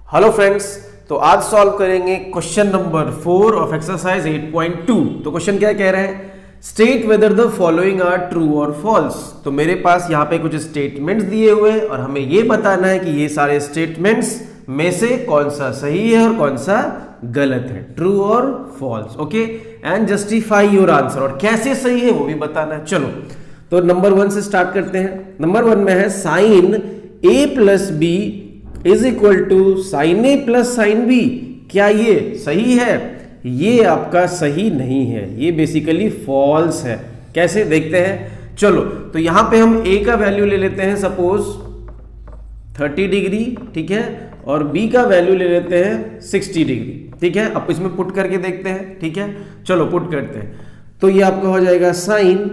Hello friends, तो आज solve करेंगे क्वेश्चन नंबर 4 ऑफ एक्सरसाइज 8.2। तो क्वेश्चन क्या कह रहे हैं, state whether the following are true और फॉल्स। तो मेरे पास यहाँ पे कुछ स्टेटमेंट्स दिए हुए हैं और हमें ये बताना है कि ये सारे स्टेटमेंट्स में से कौन सा सही है और कौन सा गलत है, ट्रू और false. Okay, and justify your answer, और कैसे सही है वो भी बताना है। चलो, तो नंबर 1 से स्टार्ट करते हैं। नंबर 1 में है sine a plus b is equal to sine a plus sine b. क्या ये सही है? ये आपका सही नहीं है, ये बेसिकली फॉल्स है। कैसे, देखते हैं। चलो, तो यहां पे हम ए का वैल्यू ले लेते हैं, सपोज 30 डिग्री, ठीक है, और बी का वैल्यू ले लेते हैं 60 डिग्री, ठीक है। अब इसमें पुट करके देखते हैं, ठीक है। चलो पुट करते हैं, तो ये आपका हो जाएगा साइन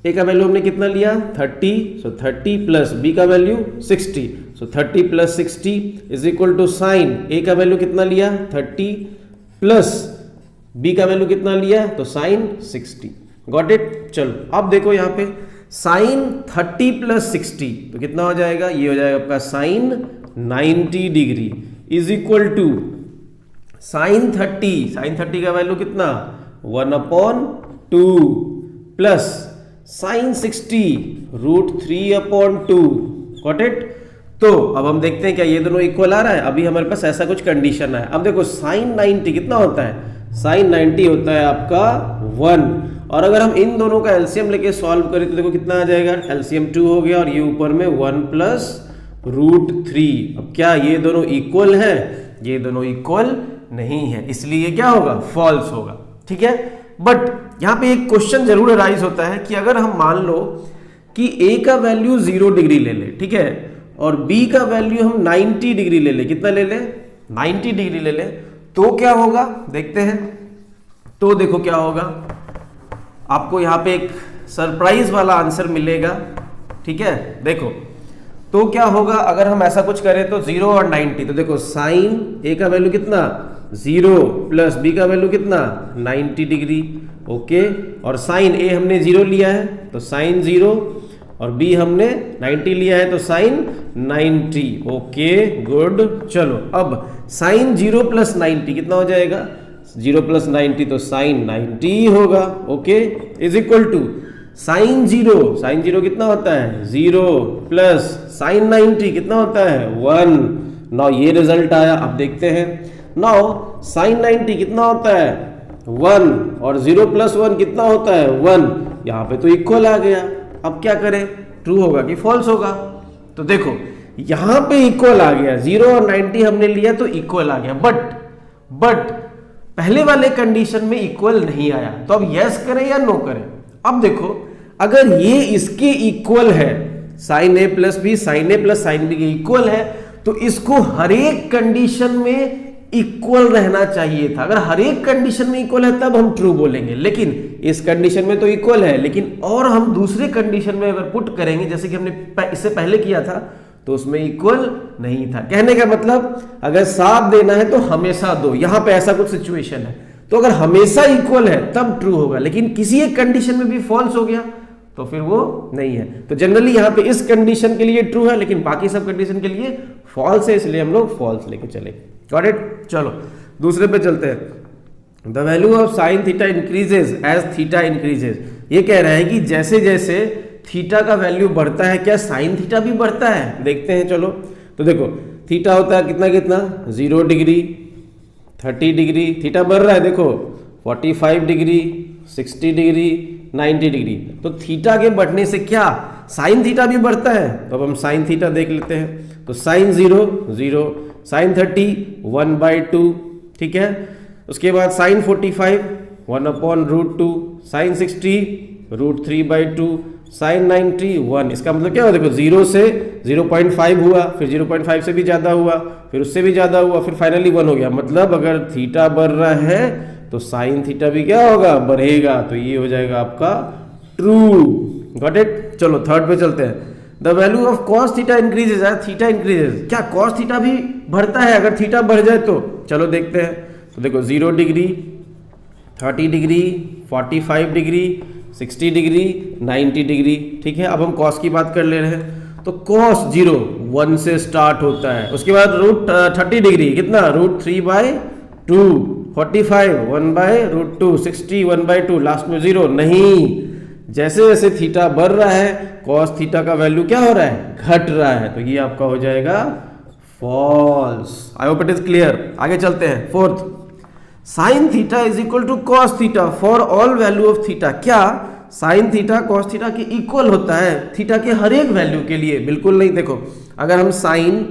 ए का वैल्यू हमने कितना लिया 30, सो 30 प्लस बी का value 60, so 30 plus 60 is equal to sine A का वैल्यू कितना लिया 30 प्लस बी का वैल्यू कितना लिया, तो साइन 60। Got it. चलो अब देखो यहाँ पे साइन 30 प्लस 60 तो कितना हो जाएगा, ये हो जाएगा आपका sine 90 degree is equal to sine 30 का वैल्यू कितना 1/2 प्लस साइन 60 √3/2। Got it. तो अब हम देखते हैं क्या ये दोनों इक्वल आ रहा है। अभी हमारे पास ऐसा कुछ कंडीशन है। अब देखो साइन 90 कितना होता है, साइन 90 होता है आपका 1, और अगर हम इन दोनों का एलसीएम लेके सॉल्व करें तो देखो कितना आ जाएगा, एलसीएम 2 हो गया और ये ऊपर में 1 प्लस √3। अब क्या ये दोनों इक्वल है? ये दोनों इक्वल नहीं है, इसलिए क्या होगा, फॉल्स होगा, ठीक है। बट यहां पे एक क्वेश्चन जरूर अराइज होता है कि अगर हम मान लो कि ए का वैल्यू 0 डिग्री ले ले, ठीक है, और बी का वैल्यू हम 90 डिग्री ले ले, कितना ले ले 90 डिग्री ले ले, तो क्या होगा देखते हैं। तो देखो क्या होगा, आपको यहां पे एक सरप्राइज वाला आंसर मिलेगा, ठीक है। देखो तो क्या होगा अगर हम ऐसा कुछ करें तो 0 और 90, तो देखो साइन ए का वैल्यू कितना 0 प्लस बी का वैल्यू कितना 90 डिग्री, ओके। और साइन ए हमने 0 लिया है तो साइन 0, और बी हमने 90 लिया है तो साइन 90, ओके गुड। चलो अब साइन 0 प्लस 90 कितना हो जाएगा, 0 प्लस 90 तो साइन 90 होगा, okay, is equal to sine 0 कितना होता है 0 प्लस साइन 90 कितना होता है 1। नाउ ये रिजल्ट आया। अब देखते हैं, नाउ साइन 90 कितना होता है 1 और 0 प्लस 1 कितना होता है 1। यहां पे तो इक्वल आ गया। अब क्या करें, ट्रू होगा कि फॉल्स होगा। तो देखो यहां पे इक्वल आ गया, 0 और 90 हमने लिया तो इक्वल आ गया, बट पहले वाले कंडीशन में इक्वल नहीं आया। तो अब यस करें या नो करें। अब देखो अगर ये इसके इक्वल है, sine a plus B sign a plus sine B के इक्वल है, तो इसको हर एक कंडीशन में इक्वल रहना चाहिए था। अगर हर एक कंडीशन में इक्वल है तब हम ट्रू बोलेंगे, लेकिन इस कंडीशन में तो इक्वल है, लेकिन और हम दूसरे कंडीशन में अगर पुट करेंगे जैसे कि हमने इससे पहले किया था तो उसमें इक्वल नहीं था। कहने का मतलब अगर साथ देना है तो हमेशा दो, यहां पे ऐसा कुछ सिचुएशन है। तो अगर हमेशा इक्वल है तब ट्रू होगा, लेकिन किसी एक कंडीशन में भी फॉल्स हो गया तो फिर वो नहीं है। तो जनरली यहां पे इस कंडीशन के लिए ट्रू है, लेकिन बाकी सब कंडीशन के लिए फॉल्स है, इसलिए हम लोग फॉल्स लेके चले। Got it. चलो दूसरे पे चलते हैं। The value of sine theta increases as theta increases. ये कह रहा है कि जैसे जैसे थीटा का वैल्यू बढ़ता है क्या साइन थीटा भी बढ़ता है। देखते हैं, चलो। तो देखो थीटा होता है कितना कितना 0 डिग्री 30 डिग्री, थीटा बढ़ रहा है देखो 45 डिग्री 60 डिग्री 90 डिग्री। तो थीटा के बढ़ने से क्या साइन थीटा भी बढ़ता है। तो अब हम साइन थीटा देख लेते हैं। तो साइन 0 0, साइन 30 1/2, ठीक है। उसके बाद साइन 45 1/√2, साइन 60 √3/2, साइन 90 1। इसका मतलब क्या हुआ, देखो 0 से 0.5 हुआ, फिर 0.5 से भी ज्यादा हुआ, फिर उससे भी ज्यादा हुआ, फिर फाइनली 1 हो गया। मतलब अगर थीटा बढ़ रहा है तो साइन थीटा भी क्या होगा, बढ़ेगा। तो ये हो जाएगा आपका ट्रू। Got it. चलो थर्ड पे चलते हैं। The value of cos theta increases as theta increases. क्या कॉस थीटा भी बढ़ता है अगर थीटा बढ़ जाए तो? चलो देखते हैं। तो देखो 0 degree 30 degree 45 degree 60 degree 90 degree, ठीक है। अब हम कॉस की बात कर ले रहे हैं। तो cos 0 1 से स्टार्ट होता है, उसके बाद रूट 30 डिग्री कितना, रूट 3/2, 45 1/√2, 60 1/2, लास्ट में 0 नहीं। जैसे जैसे थीटा बढ़ रहा है cos थीटा का वैल्यू क्या हो रहा है, घट रहा है, तो ये आपका हो जाएगा false. I hope it is clear. आगे चलते हैं। Fourth, sine theta is equal to cos theta for all value of theta. क्या साइन थीटा कॉस थीटा के इक्वल होता है थीटा के हर एक वैल्यू के लिए? बिल्कुल नहीं। देखो अगर हम साइन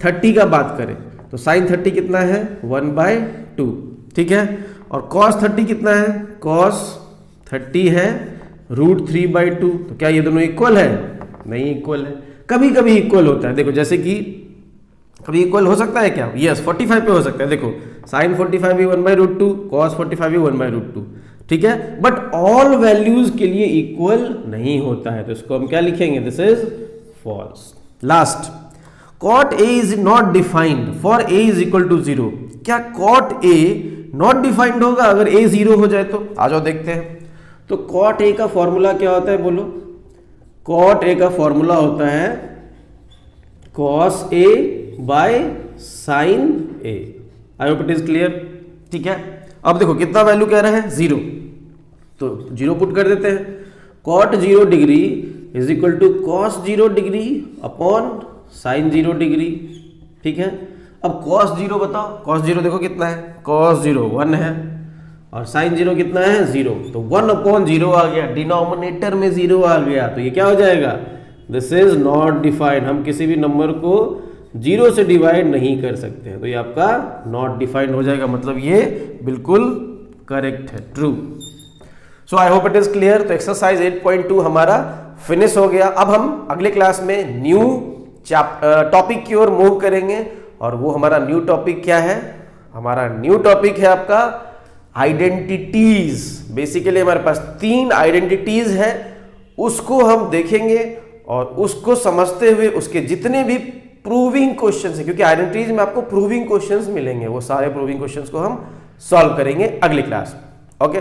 30 का बात करें तो साइन 30 कितना है, 1/2, ठीक है। और कॉस 30 कितना है, कॉस 30 है रूट 3/2। तो क्या ये दोनों इक्वल है? नहीं इक्वल है। कभी कभी इक्वल होता है। देखो जैसे कि कभी इक्वल हो सकता है क्या, यस 45 पे हो सकता है। देखो साइन 45 भी 1/√2, कॉस 45 भी 1/√2, ठीक है। बट ऑल वैल्यूज के लिए इक्वल नहीं होता है, तो इसको हम क्या लिखेंगे, this is false. Last, cot a is not defined for a is equal to 0। क्या cot a नॉट डिफाइंड होगा अगर a 0 हो जाए तो? आ जाओ देखते हैं। तो cot a का फॉर्मूला क्या होता है, बोलो। cot a का फॉर्मूला होता है cos a by sin a। I hope it is clear, ठीक है। अब देखो कितना वैल्यू कह रहा है, 0, तो 0 पुट कर देते हैं। cot 0 degree is equal to cos 0 degree upon sin 0 degree, ठीक है। अब cos 0 बताओ, cos 0 देखो कितना है, cos 0 1 है और sin 0 कितना है, 0, तो 1/0 आ गया, डिनोमिनेटर में 0 आ गया, तो ये क्या हो जाएगा, दिस इज नॉट डिफाइंड। हम किसी भी नंबर को 0 से डिवाइड नहीं कर सकते हैं, तो ये आपका नॉट डिफाइंड हो जाएगा, मतलब ये बिल्कुल करेक्ट है, true. So I hope it is clear. तो एक्सरसाइज 8.2 हमारा फिनिश हो गया। अब हम अगले क्लास में न्यू टॉपिक की ओर मूव करेंगे, और वो हमारा न्यू टॉपिक क्या है, हमारा न्यू टॉपिक है आपका आइडेंटिटीज। बेसिकली हमारे पास 3 आइडेंटिटीज है, उसको हम देखेंगे और उसको समझते हुए उसके जितने भी प्रूविंग क्वेश्चंस है, क्योंकि आइडेंटिटीज में आपको प्रूविंग क्वेश्चंस मिलेंगे, वो सारे प्रूविंग क्वेश्चंस को हम सॉल्व करेंगे अगली क्लास में। ओके।